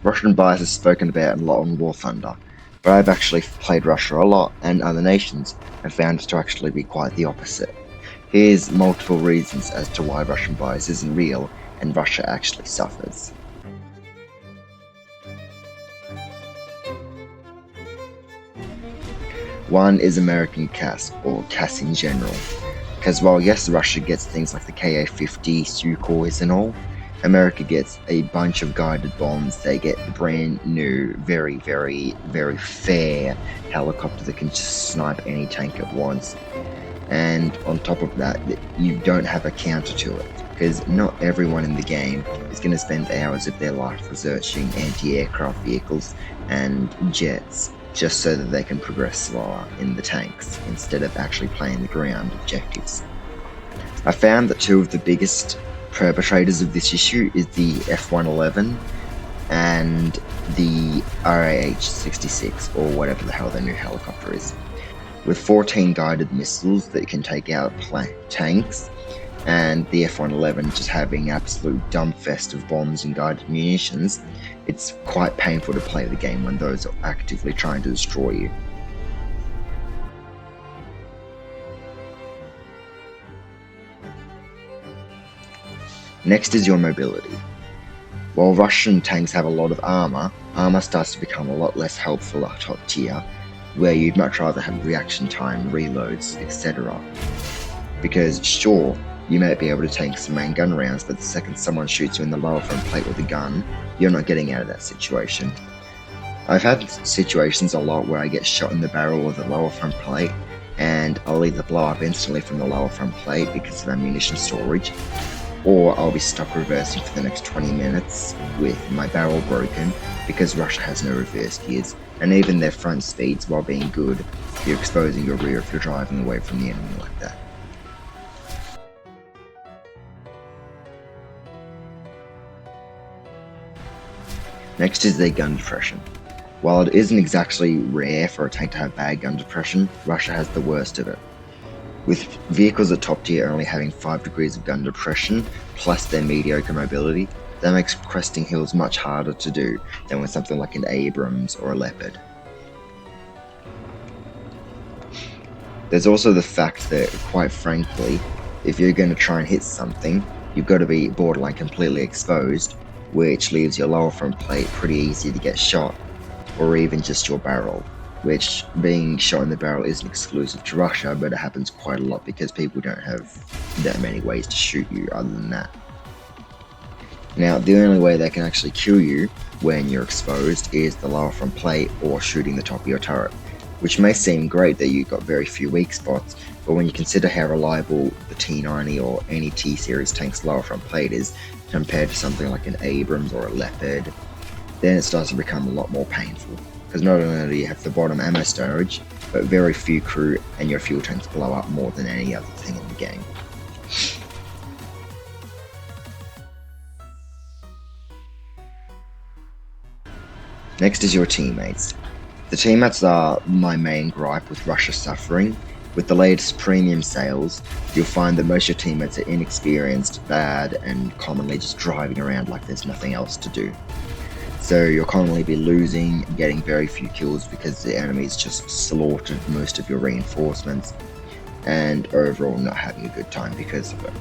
Russian bias is spoken about a lot on War Thunder, but I've actually played Russia a lot and other nations and found it to actually be quite the opposite. Here's multiple reasons as to why Russian bias isn't real and Russia actually suffers. One is American CAS, or CAS in general, because while yes, Russia gets things like the Ka-50 Sukhois and all, America gets a bunch of guided bombs. They get the brand new, very fair helicopter that can just snipe any tank at once. And on top of that, you don't have a counter to it, because not everyone in the game is going to spend hours of their life researching anti-aircraft vehicles and jets just so that they can progress slower in the tanks instead of actually playing the ground objectives. I found that two of the biggest perpetrators of this issue is the F-111 and the RAH-66, or whatever the hell their new helicopter is. With 14 guided missiles that can take out tanks, and the F-111 just having absolute dumbfest of bombs and guided munitions, it's quite painful to play the game when those are actively trying to destroy you. Next is your mobility. While Russian tanks have a lot of armor starts to become a lot less helpful at top tier, where you'd much rather have reaction time, reloads, etc. Because sure, you might be able to take some main gun rounds, but the second someone shoots you in the lower front plate with a gun, you're not getting out of that situation. I've had situations a lot where I get shot in the barrel or the lower front plate, and I'll either blow up instantly from the lower front plate because of ammunition storage, or I'll be stuck reversing for the next 20 minutes with my barrel broken because Russia has no reverse gears, and even their front speeds, while being good, you're exposing your rear if you're driving away from the enemy like that. Next is their gun depression. While it isn't exactly rare for a tank to have bad gun depression, Russia has the worst of it. With vehicles at top tier only having 5 degrees of gun depression, plus their mediocre mobility, that makes cresting hills much harder to do than with something like an Abrams or a Leopard. There's also the fact that, quite frankly, if you're going to try and hit something, you've got to be borderline completely exposed, which leaves your lower front plate pretty easy to get shot, or even just your barrel, which being shot in the barrel isn't exclusive to Russia, but it happens quite a lot because people don't have that many ways to shoot you other than that. Now, the only way they can actually kill you when you're exposed is the lower front plate or shooting the top of your turret, which may seem great that you've got very few weak spots, but when you consider how reliable the T90 or any T-series tank's lower front plate is compared to something like an Abrams or a Leopard, then it starts to become a lot more painful. Because not only do you have the bottom ammo storage, but very few crew and your fuel tanks blow up more than any other thing in the game. Next is your teammates. The teammates are my main gripe with Russia suffering. With the latest premium sales, you'll find that most of your teammates are inexperienced, bad, and commonly just driving around like there's nothing else to do. So you'll commonly be losing and getting very few kills because the enemy's just slaughtered most of your reinforcements, and overall not having a good time because of it.